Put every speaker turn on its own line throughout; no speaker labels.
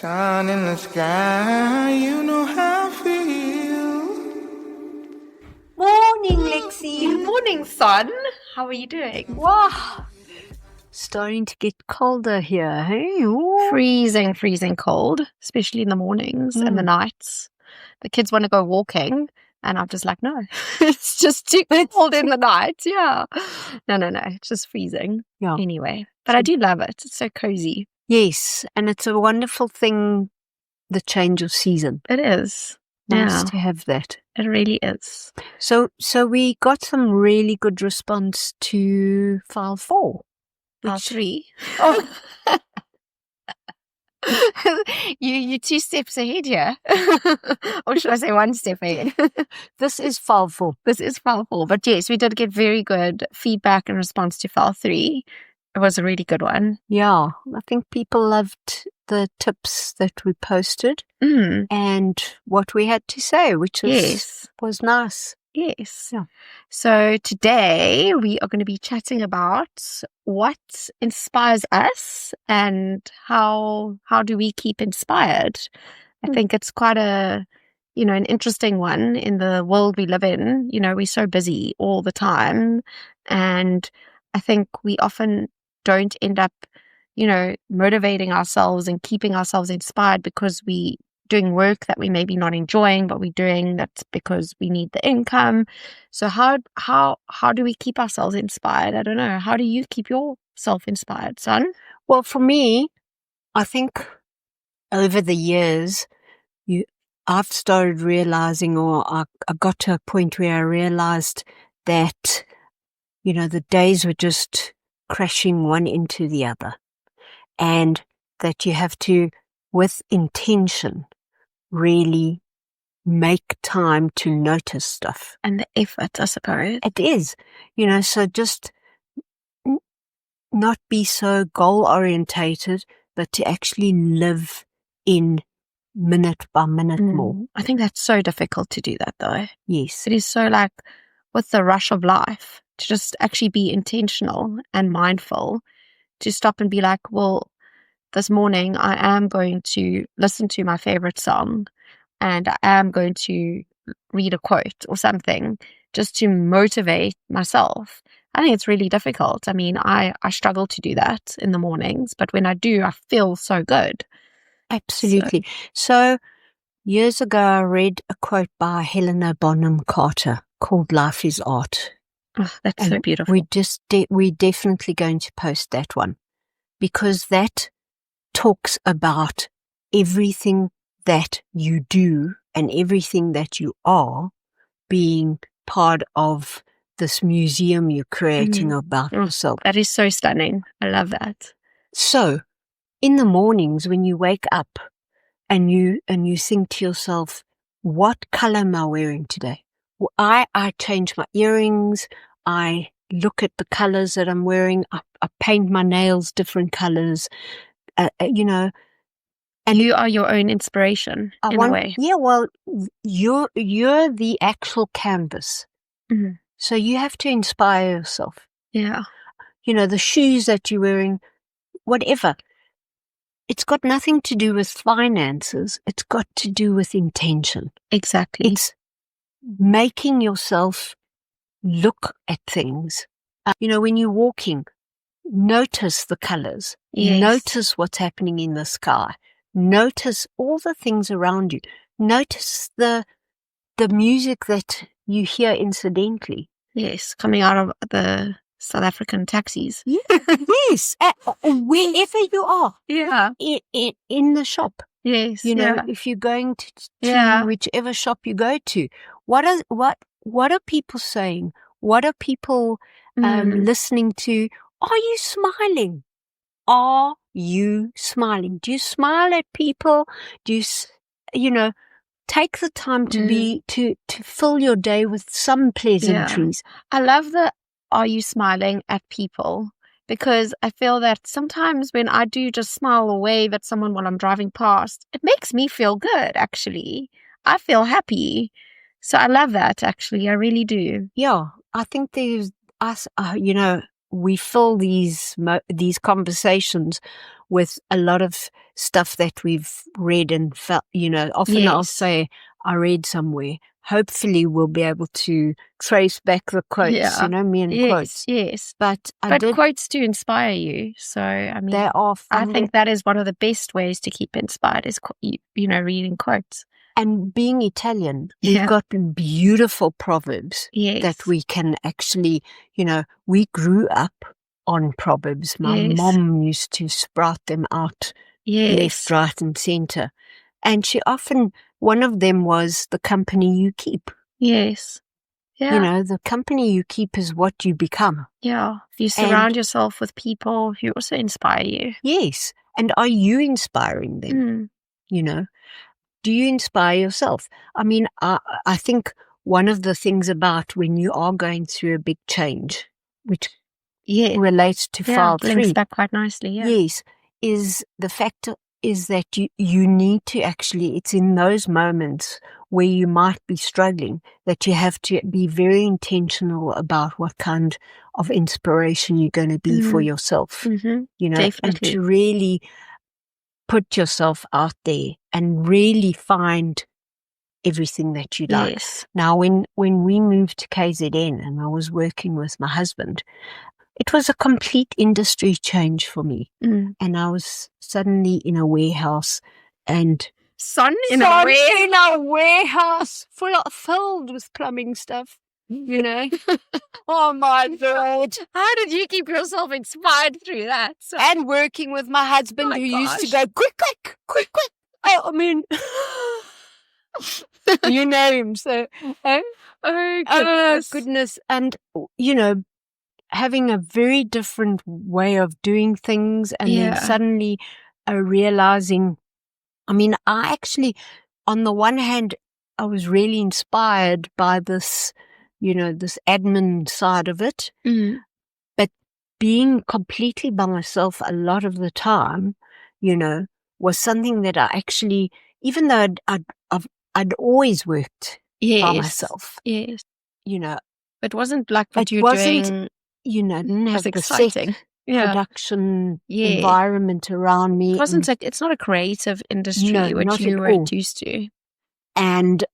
Sun in the sky, you know how I feel.
Morning, Lexi.
Good morning, Son. How are you doing?
Wow. Starting to get colder here, hey? Ooh.
Freezing cold, especially in the mornings and the nights. The kids want to go walking, and I'm just like, no, it's just too cold in the night. Yeah. No, it's just freezing.
Yeah.
Anyway, but I do love it. It's so cozy.
Yes, and it's a wonderful thing, the change of season.
It is.
Nice to have that.
It really is.
So we got some really good response to file 4.
File 3.
Oh.
You're 2 steps ahead here. Or should I say 1 step ahead?
This is file 4.
This is file 4. But yes, we did get very good feedback in response to file 3. It was a really good one.
Yeah, I think people loved the tips that we posted and what we had to say, which was nice.
Yes.
Yeah.
So today we are going to be chatting about what inspires us and how do we keep inspired. I think it's quite an interesting one in the world we live in. We're so busy all the time, and I think we often don't end up, motivating ourselves and keeping ourselves inspired because we doing work that we maybe not enjoying, but we're doing that because we need the income. So how do we keep ourselves inspired? I don't know. How do you keep yourself inspired, Son?
Well, for me, I think over the years, I've started realizing, or I got to a point where I realized that, the days were just crashing one into the other, and that you have to, with intention, really make time to notice stuff.
And the effort, I suppose.
It is, so just not be so goal orientated, but to actually live in minute by minute more.
I think that's so difficult to do that, though.
Yes.
It is so like with the rush of life to just actually be intentional and mindful, to stop and be like, well, this morning I am going to listen to my favorite song and I am going to read a quote or something just to motivate myself. I think it's really difficult. I mean, I struggle to do that in the mornings, but when I do, I feel so good.
Absolutely. So years ago, I read a quote by Helena Bonham Carter called "Life is Art."
Oh, that's so beautiful.
We're definitely going to post that one, because that talks about everything that you do and everything that you are being part of this museum you're creating about yourself.
That is so stunning. I love that.
So in the mornings when you wake up and you think to yourself, what color am I wearing today? Well, I change my earrings. I look at the colors that I'm wearing. I paint my nails different colors, and
you are your own inspiration in a way.
Yeah, well, you're the actual canvas. So you have to inspire yourself.
Yeah.
The shoes that you're wearing, whatever. It's got nothing to do with finances. It's got to do with intention.
Exactly.
It's making yourself look at things. When you're walking, notice the colors.
Yes.
Notice what's happening in the sky. Notice all the things around you. Notice the music that you hear incidentally.
Yes, coming out of the South African taxis.
Yeah. Yes, wherever you are.
Yeah.
In the shop.
Yes.
If you're going to whichever shop you go to, what are people saying? What are people listening to? Are you smiling? Are you smiling? Do you smile at people? Do you, take the time to fill your day with some pleasantries?
I love the "are you smiling at people?" because I feel that sometimes when I do just smile or wave at someone while I'm driving past, it makes me feel good, actually. I feel happy. So I love that, actually. I really do.
Yeah, I think there's us, we fill these conversations with a lot of stuff that we've read and felt, often I'll
Yes.
say, I read somewhere. Hopefully we'll be able to trace back the quotes,
Yeah.
me and quotes.
Yes.
But
But quotes do inspire you. So, I mean,
they are
I
from
think that is one of the best ways to keep inspired is, reading quotes.
and being Italian,
Yeah.
we've got beautiful proverbs
Yes.
that we can actually, we grew up on proverbs. My
Yes.
mom used to sprout them out
Yes.
left, right, and center. And one of them was the company you keep.
Yes. Yeah.
The company you keep is what you become.
Yeah. You surround yourself with people who also inspire you.
Yes. And are you inspiring them? Do you inspire yourself? I mean, I think one of the things about when you are going through a big change, which relates to file 3.
Links back quite nicely, yeah.
Yes, is the fact is that you need to actually, it's in those moments where you might be struggling that you have to be very intentional about what kind of inspiration you're going to be for yourself,
Definitely.
and to really put yourself out there and really find everything that you like.
Yes.
Now, when we moved to KZN and I was working with my husband, it was a complete industry change for me. And I was suddenly in a warehouse and
Son in a
warehouse filled with plumbing stuff, Oh my God.
How did you keep yourself inspired through that?
And working with my husband used to go, quick. I mean, you know him, so. Oh, goodness. And, having a very different way of doing things and then suddenly realizing, I mean, I actually, on the one hand, I was really inspired by this, this admin side of it. But being completely by myself a lot of the time, was something that I actually, even though I'd always worked by myself.
Yes.
It
wasn't like what you were doing.
Didn't have the
exciting.
set production environment around me.
It's not a creative industry, which you weren't used to.
And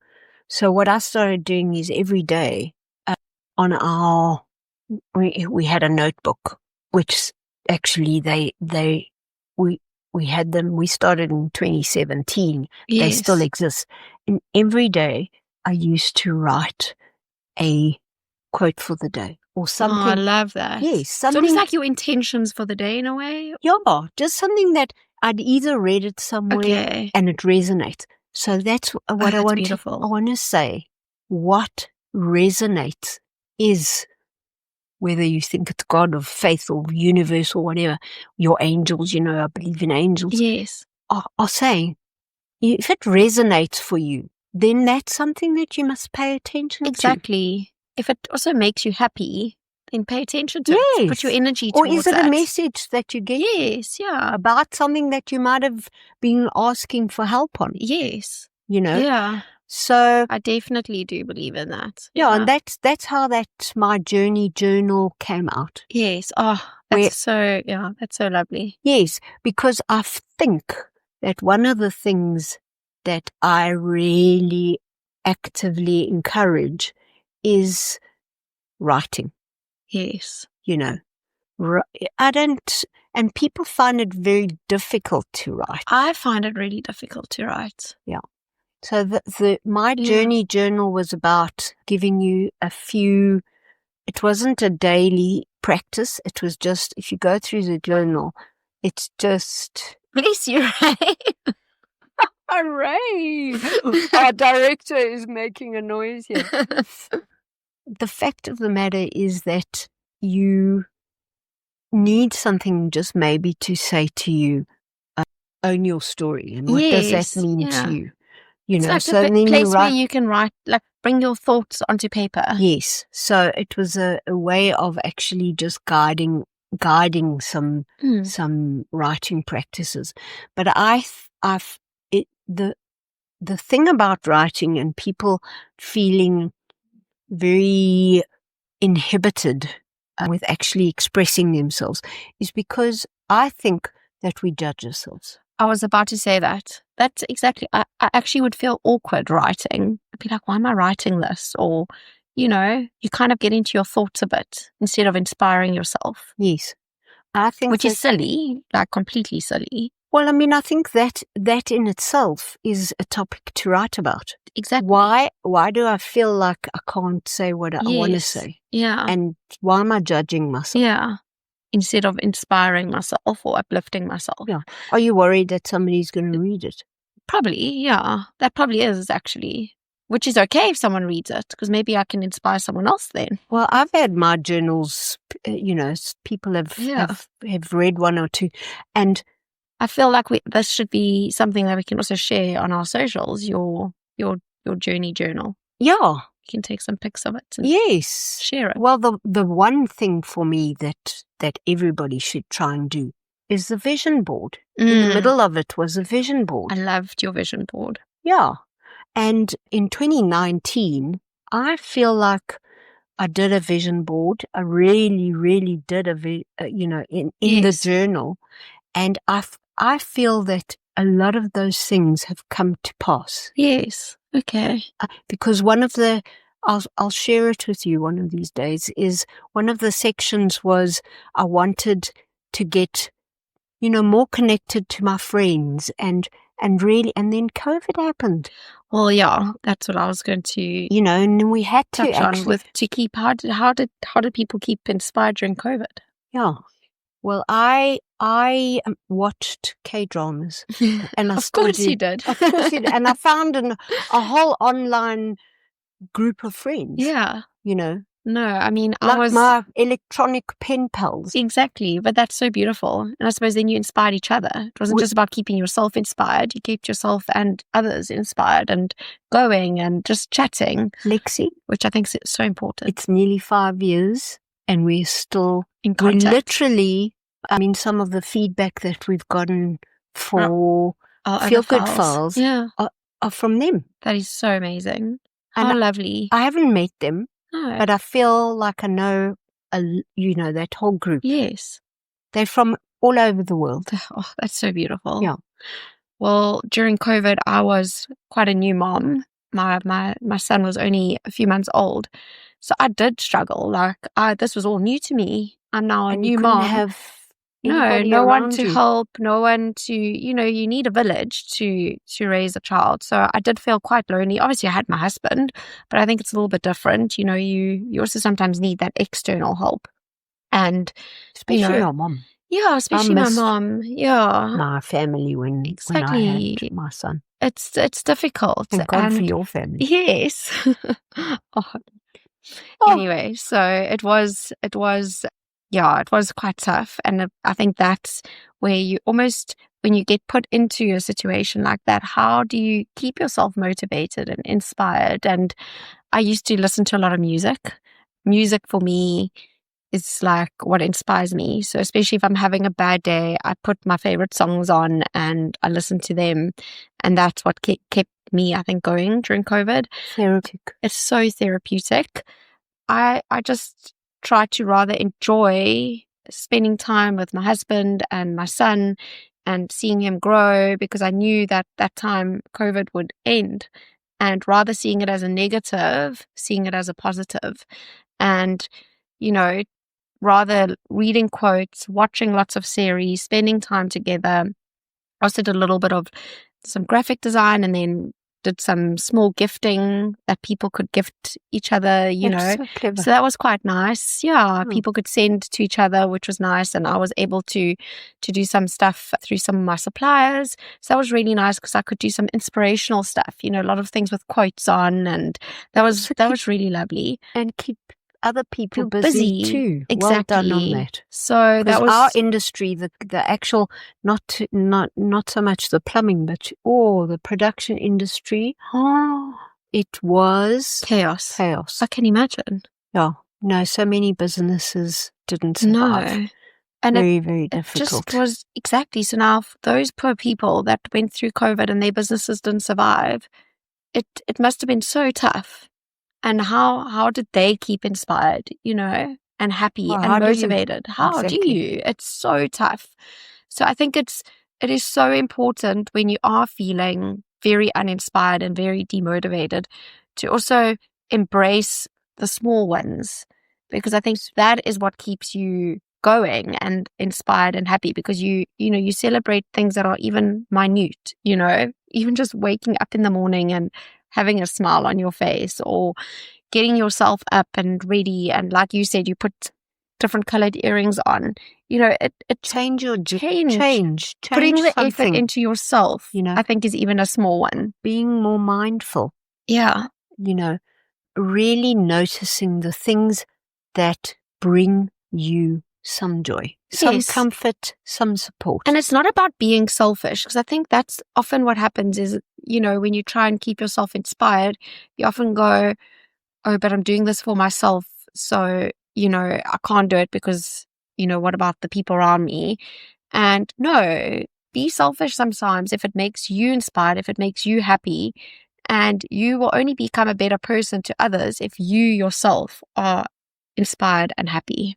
so what I started doing is every day on we had a notebook, which actually we had them. We started in 2017.
Yes.
They still exist. And every day I used to write a quote for the day or something.
Oh, I love that.
Yes,
something. So it's like your intentions for the day in a way?
Yeah, just something that I'd either read it somewhere and it resonates. So that's what I want
beautiful.
I want to say. What resonates is, whether you think it's God or faith or universe or whatever, your angels, I believe in angels.
Yes.
Are saying, if it resonates for you, then that's something that you must pay attention to.
Exactly. If it also makes you happy, then pay attention to it. Put your energy towards
that. Or is it a message that you get?
Yes, yeah.
About something that you might have been asking for help on.
Yes.
Yeah. So
I definitely do believe in that.
Yeah, and that's how my journey journal came out.
Yes. Oh, that's so lovely.
Yes, because I think that one of the things that I really actively encourage is writing.
Yes.
I don't, and people find it very difficult to write.
I find it really difficult to write.
Yeah. So my journey journal was about giving you a few. It wasn't a daily practice. It was just, if you go through the journal, it's just.
Bless you, Ray.
Hooray! Our director is making a noise here. The fact of the matter is that you need something just maybe to say to you, own your story. And what does that mean to you?
It's like so a place where you can write, like bring your thoughts onto paper.
Yes. So it was a way of actually just guiding some writing practices. But the thing about writing and people feeling very inhibited with actually expressing themselves is because I think that we judge ourselves.
I was about to say that. That's exactly, I actually would feel awkward writing. I'd be like, why am I writing this? Or, you kind of get into your thoughts a bit instead of inspiring yourself.
Yes. I think
which is silly, like completely silly.
Well, I mean, I think that in itself is a topic to write about.
Exactly.
Why do I feel like I can't say what I want to say?
Yeah.
And why am I judging myself?
Yeah. Instead of inspiring myself or uplifting myself.
Yeah. Are you worried that somebody's going to read it?
Probably, yeah. That probably is actually. Which is okay if someone reads it, because maybe I can inspire someone else then.
Well, I've had my journals, people have read one or two, and
I feel like this should be something that we can also share on our socials, your journey journal.
Yeah.
You can take some pics of it and share it.
Well, the one thing for me that everybody should try and do is the vision board. In the middle of it was a vision board.
I loved your vision board.
Yeah. And in 2019, I feel like I did a vision board. I really, really did in the journal. And I feel that a lot of those things have come to pass.
Yes. Okay.
Because I'll share it with you one of these days, is one of the sections was I wanted to get, more connected to my friends and really, and then COVID happened.
Well, yeah, that's what I was going to,
and then we had to
keep, how did people keep inspired during COVID?
Yeah. Well, I watched K-dramas, and
Of course you did.
Of course you did. And I found a whole online group of friends.
Yeah. No, I mean,
like I was my electronic pen pals.
Exactly, but that's so beautiful. And I suppose then you inspired each other. It wasn't just about keeping yourself inspired. You kept yourself and others inspired and going and just chatting.
Lexi,
which I think is so important.
It's nearly 5 years, and we're still
in contact.
We literally, I mean, some of the feedback that we've gotten for Feel Good Files are from them.
That is so amazing. How lovely.
I haven't met them.
No.
But I feel like I know, that whole group.
Yes.
They're from all over the world.
Oh, that's so beautiful.
Yeah.
Well, during COVID, I was quite a new mom. My son was only a few months old. So I did struggle. Like, this was all new to me. I'm now a new mom. No one to help, no one to, you need a village to raise a child. So I did feel quite lonely. Obviously I had my husband, but I think it's a little bit different. You also sometimes need that external help. And
especially your mom.
Yeah, especially my mom. Yeah.
My family when I had my son.
It's difficult.
Thank God for your family.
Yes. Anyway, so it was quite tough. And I think that's where you almost, when you get put into a situation like that, how do you keep yourself motivated and inspired? And I used to listen to a lot of music. Music for me is like what inspires me. So especially if I'm having a bad day, I put my favorite songs on and I listen to them. And that's what kept me, I think, going during COVID.
Therapeutic.
It's so therapeutic. I just try to rather enjoy spending time with my husband and my son and seeing him grow, because I knew that time COVID would end, and rather seeing it as a negative, seeing it as a positive. And, rather reading quotes, watching lots of series, spending time together. I also did a little bit of some graphic design and then did some small gifting that people could gift each other,
So clever.
So that was quite nice. Yeah, people could send to each other, which was nice. And I was able to do some stuff through some of my suppliers. So that was really nice because I could do some inspirational stuff, a lot of things with quotes on. And that was really lovely.
And keep other people busy too.
Exactly.
Well done on that.
So that was
our industry, the actual, not so much the plumbing, but the production industry. It was
chaos. I can imagine.
Yeah. No, so many businesses didn't survive.
No.
And very difficult.
It just was exactly. So now those poor people that went through COVID and their businesses didn't survive, it must have been so tough. And how did they keep inspired, and happy and motivated? How do you? It's so tough. So I think it is so important when you are feeling very uninspired and very demotivated to also embrace the small wins, because I think that is what keeps you going and inspired and happy, because you celebrate things that are even minute, even just waking up in the morning and having a smile on your face, or getting yourself up and ready, and like you said, you put different colored earrings on. It
Change
putting the effort
something,
into yourself, I think, is even a small one.
being more mindful,
Yeah.
really noticing the things that bring you some joy, some
Yes.
comfort, some support.
And it's not about being selfish, because I think that's often what happens is, when you try and keep yourself inspired, you often go, oh, but I'm doing this for myself, so, I can't do it because, what about the people around me? And no, be selfish sometimes if it makes you inspired, if it makes you happy, and you will only become a better person to others if you yourself are inspired and happy.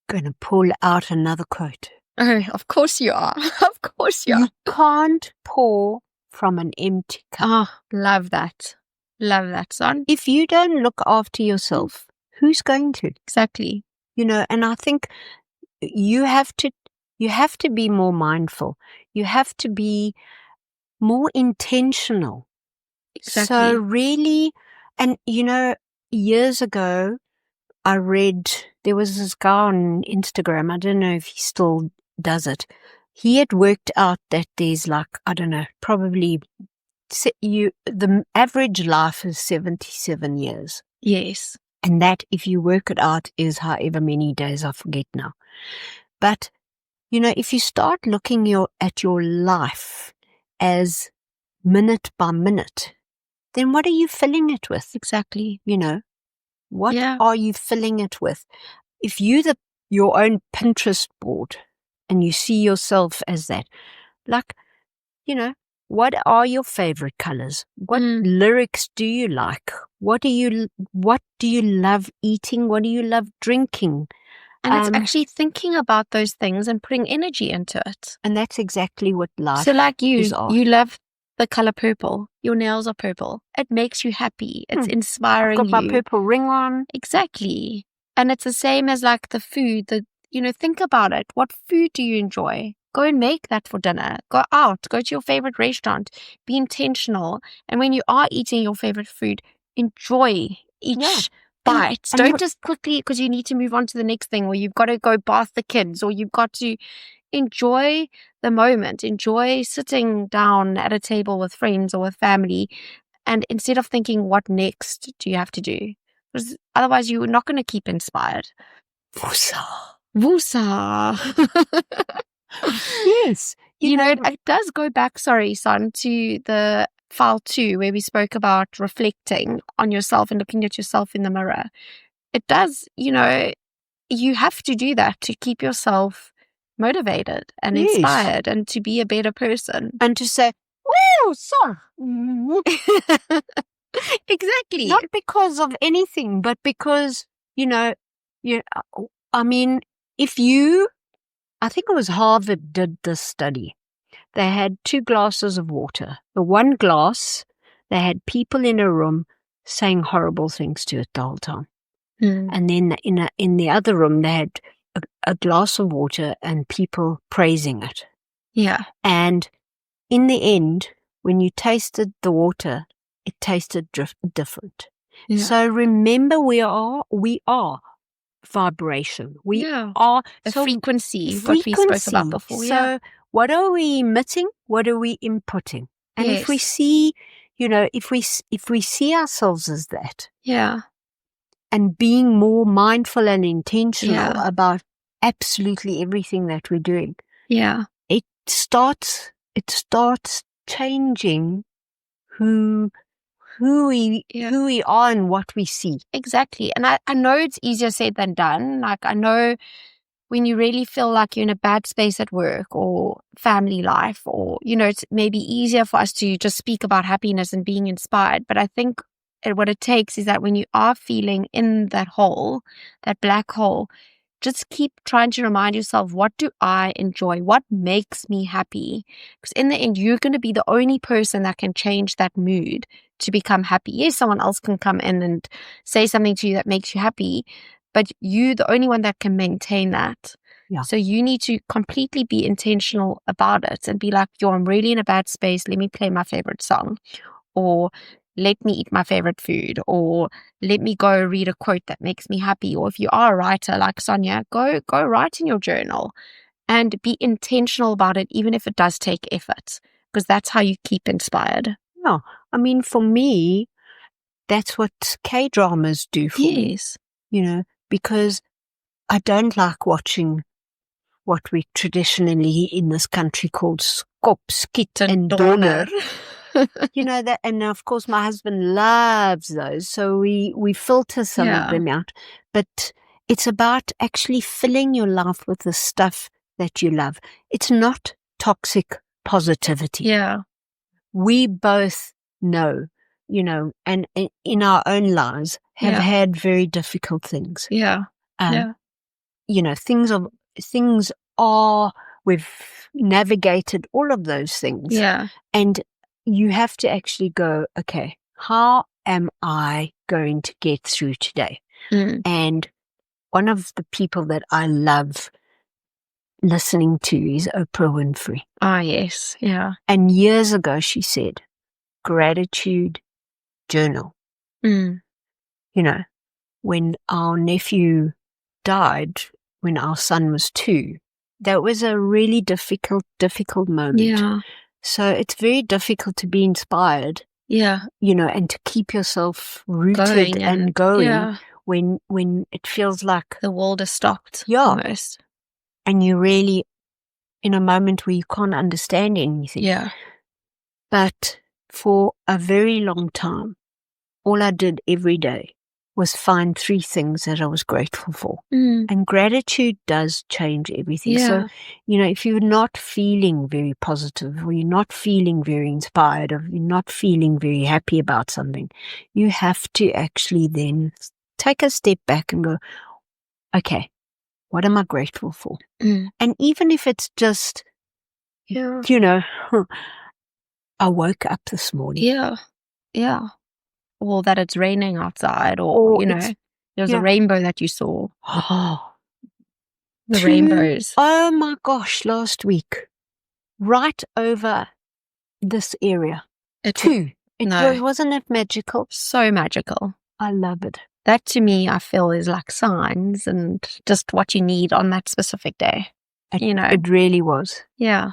Going to pull out another quote.
Oh, of course you are. Of course you are.
You can't pour from an empty cup.
Oh, love that. Love that, son.
If you don't look after yourself, who's going to?
Exactly.
And I think you have to be more mindful. You have to be more intentional.
Exactly.
So really, and years ago, I read, there was this guy on Instagram, I don't know if he still does it. He had worked out that there's probably the average life is 77 years.
Yes.
And that, if you work it out, is however many days, I forget now. But, if you start looking at your life as minute by minute, then what are you filling it with?
Exactly.
What are you filling it with? If you're your own Pinterest board and you see yourself as that, what are your favorite colors? What lyrics do you like? What do you love eating? What do you love drinking?
And it's actually thinking about those things and putting energy into it.
And that's exactly what life is.
So like you
art.
love the color purple. Your nails are purple. It makes you happy. It's inspiring.
I've got my purple ring on.
Exactly. And it's the same as like the food. Think about it. What food do you enjoy? Go and make that for dinner. Go out. Go to your favorite restaurant. Be intentional. And when you are eating your favorite food, enjoy each bite. Don't just quickly, because you need to move on to the next thing, or you've got to go bath the kids, or you've got to enjoy the moment. Enjoy sitting down at a table with friends or with family. And instead of thinking, what next do you have to do? Because otherwise you're not going to keep inspired. Woosah.
Yes.
It does go back, sorry, son, to the file 2 where we spoke about reflecting on yourself and looking at yourself in the mirror. It does, you have to do that to keep yourself motivated and inspired and to be a better person.
And to say, woo, son.
Exactly.
Not because of anything, but because, I think it was Harvard did this study. They had 2 glasses of water. The one glass, they had people in a room saying horrible things to it the whole time. And then in the other room, they had a glass of water and people praising it.
Yeah.
And in the end, when you tasted the water, it tasted different. Yeah. So remember, we are vibration. We are
a frequency, what we spoke about before.
So what are we emitting? What are we inputting? And if we see, if we see ourselves as that, and being more mindful and intentional about absolutely everything that we're doing, it starts changing who we are and what we see.
Exactly. And I know it's easier said than done. Like, I know when you really feel like you're in a bad space at work or family life, or, it's maybe easier for us to just speak about happiness and being inspired. But I think what it takes is that when you are feeling in that hole, that black hole, just keep trying to remind yourself, what do I enjoy? What makes me happy? Because in the end, you're going to be the only person that can change that mood to become happy. Yes, someone else can come in and say something to you that makes you happy, but you're the only one that can maintain that.
Yeah.
So you need to completely be intentional about it and be like, yo, I'm really in a bad space. Let me play my favorite song, or let me eat my favorite food, or let me go read a quote that makes me happy. Or if you are a writer like Sonia, go write in your journal and be intentional about it, even if it does take effort, because that's how you keep inspired.
Yeah. I mean, for me, that's what K-dramas do for me,
Yes.
because I don't like watching what we traditionally in this country called skop, skit, and donor. That, and of course my husband loves those, so we filter some of them out. But it's about actually filling your life with the stuff that you love. It's not toxic positivity.
Yeah.
We both know, and in our own lives have had very difficult things.
Yeah.
Things are, we've navigated all of those things.
Yeah.
And you have to actually go, okay, how am I going to get through today? And one of the people that I love listening to is Oprah Winfrey.
Ah, yes. Yeah.
And years ago she said, gratitude journal. When our nephew died, when our son was 2, that was a really difficult moment.
Yeah.
So it's very difficult to be inspired.
Yeah.
And to keep yourself rooted and going when it feels like
the world has stopped.
Yeah.
Almost.
And you're really in a moment where you can't understand anything.
Yeah.
But for a very long time, all I did every day was find 3 things that I was grateful for. And gratitude does change everything.
Yeah.
So, if you're not feeling very positive, or you're not feeling very inspired, or you're not feeling very happy about something, you have to actually then take a step back and go, okay, what am I grateful for? And even if it's just, I woke up this morning.
Yeah. Yeah. Or that it's raining outside, or there's a rainbow that you saw. The rainbows.
Oh my gosh, last week, right over this area. 2. Wasn't it magical?
So magical.
I love it.
That to me, I feel is like signs and just what you need on that specific day.
It really was.
Yeah.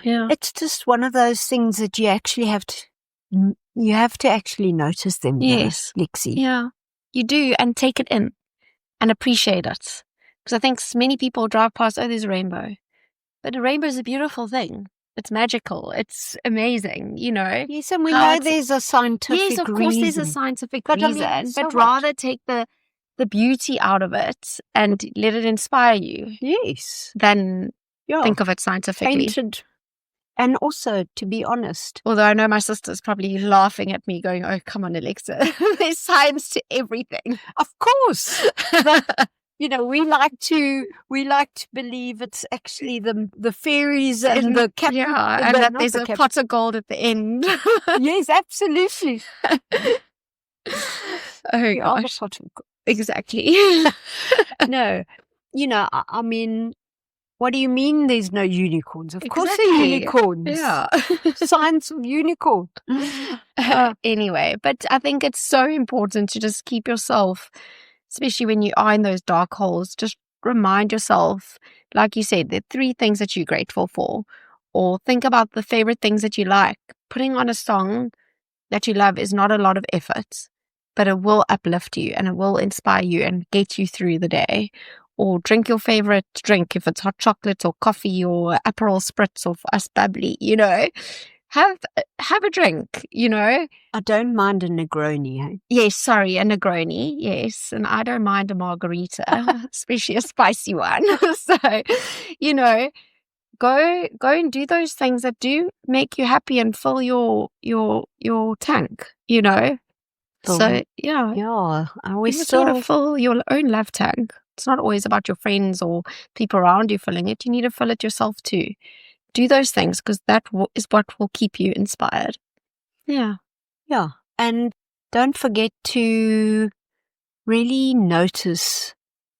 It's just one of those things that you actually have to actually notice them.
Yes.
Lexi.
Yeah, you do, and take it in and appreciate it. Because I think many people drive past, oh, there's a rainbow. But a rainbow is a beautiful thing. It's magical. It's amazing,
Yes, and we know there's a scientific reason.
Yes, of course there's a scientific reason.
So
but rather take the beauty out of it and let it inspire you.
Yes.
Than think of it scientifically.
Painted. And also, to be honest,
although I know my sister's probably laughing at me going, oh, come on, Alexa, there's science to everything.
Of course. We like to believe it's actually the fairies and the cat.
Yeah, and that there's a pot of gold at the end.
Yes, absolutely.
Oh gosh. Exactly.
No. I mean, what do you mean there's no unicorns? Of course there are unicorns.
Yeah.
Science of unicorn.
Anyway, but I think it's so important to just keep yourself, especially when you are in those dark holes, just remind yourself, like you said, there are 3 things that you're grateful for. Or think about the favorite things that you like. Putting on a song that you love is not a lot of effort, but it will uplift you and it will inspire you and get you through the day. Or drink your favorite drink, if it's hot chocolate or coffee or Aperol Spritz, or for us bubbly, have a drink,
I don't mind a Negroni. Eh?
Yes, sorry, a Negroni, yes. And I don't mind a margarita, especially a spicy one. So, go and do those things that do make you happy and fill your tank, So, yeah,
Yeah, I
you
always
just got to
still,
fill your own love tank. It's not always about your friends or people around you filling it. You need to fill it yourself too. Do those things because that is what will keep you inspired. Yeah.
yeah. And don't forget to really notice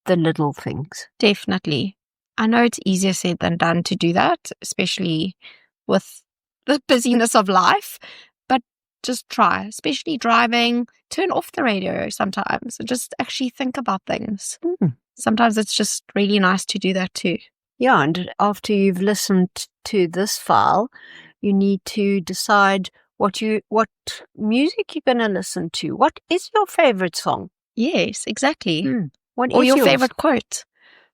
the little things.
Definitely. I know it's easier said than done to do that, especially with the busyness of life, but just try, especially driving. Turn off the radio sometimes and just actually think about things. Sometimes it's just really nice to do that too.
Yeah, and after you've listened to this file, you need to decide what music you're going to listen to. What is your favorite song?
Yes, exactly.
What
Or
is
your
yours?
favorite quote.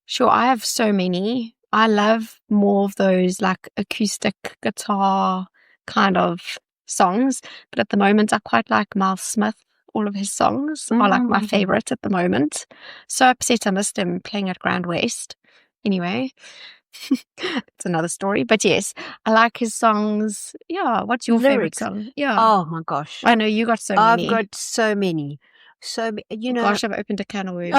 Sure, I have so many. I love more of those like acoustic guitar kind of songs, but at the moment I quite like Miles Smith. All of his songs are like my favorite at the moment. So upset I missed him playing at Grand West. Anyway, it's another story. But yes, I like his songs. Yeah, what's your favorite
Lyrics.
song? Yeah.
Oh my gosh.
I know you got so many.
I've got so many. So, you know.
Gosh, I've opened a can of worms.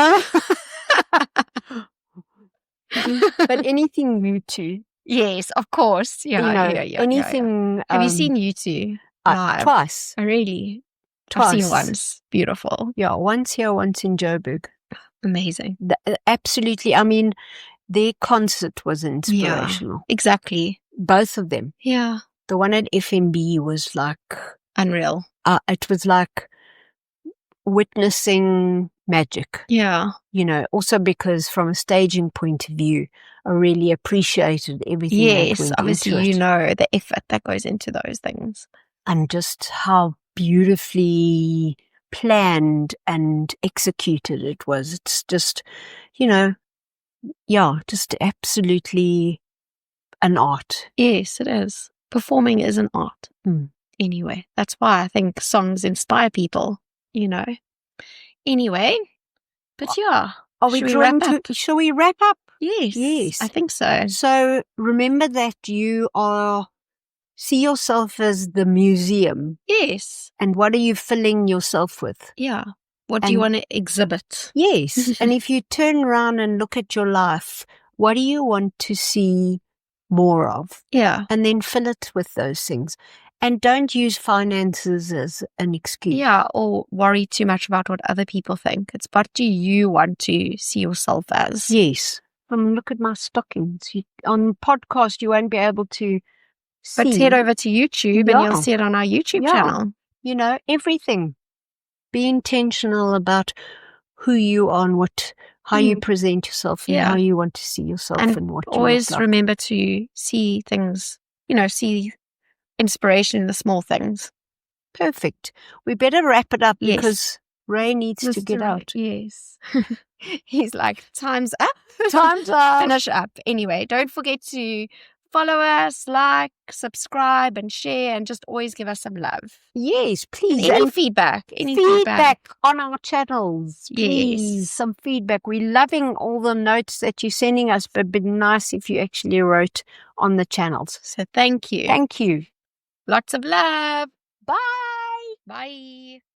But anything U2.
Yes, of course. Yeah,
You know,
yeah.
anything.
Have you seen U2 live?
Twice.
Oh, really?
Twice.
I've seen once. Beautiful.
Yeah, once here, once in Joburg.
Amazing.
Absolutely. I mean, their concert was inspirational.
Yeah, exactly.
Both of them.
Yeah.
The one at FMB was like
unreal.
It was like witnessing magic.
Yeah.
You know, also because from a staging point of view, I really appreciated everything that went
obviously,
into it.
you know the effort that goes into those things.
And just how beautifully planned and executed it was. It's just, you know, yeah, just absolutely an art.
Yes, it is. Performing is an art. Anyway, that's why I think songs inspire people, you know. Anyway, but yeah.
Shall we wrap up?
Yes. I think so.
So remember that you see yourself as the museum.
Yes.
And what are you filling yourself with?
Yeah. What do you want to exhibit?
Yes. And if you turn around and look at your life, what do you want to see more of?
Yeah.
And then fill it with those things. And don't use finances as an excuse.
Yeah, or worry too much about what other people think. It's what do you want to see yourself as?
Yes. Look at my stockings. On podcast, you won't be able to see.
But head over to YouTube and you'll see it on our YouTube channel.
You know, everything. Be intentional about who you are and how you present yourself and how you want to see yourself and what you
always
look like.
Remember to see things, see inspiration in the small things.
Perfect. We better wrap it up because Ray needs to get out.
Yes. He's like, time's up.
Time's up.
Finish up. Anyway, don't forget to follow us, like, subscribe, and share, and just always give us some love.
Yes, please.
And any feedback.
Feedback on our channels. Please,
Yes.
some feedback. We're loving all the notes that you're sending us, but it'd be nice if you actually wrote on the channels.
So thank you.
Thank you.
Lots of love.
Bye.
Bye.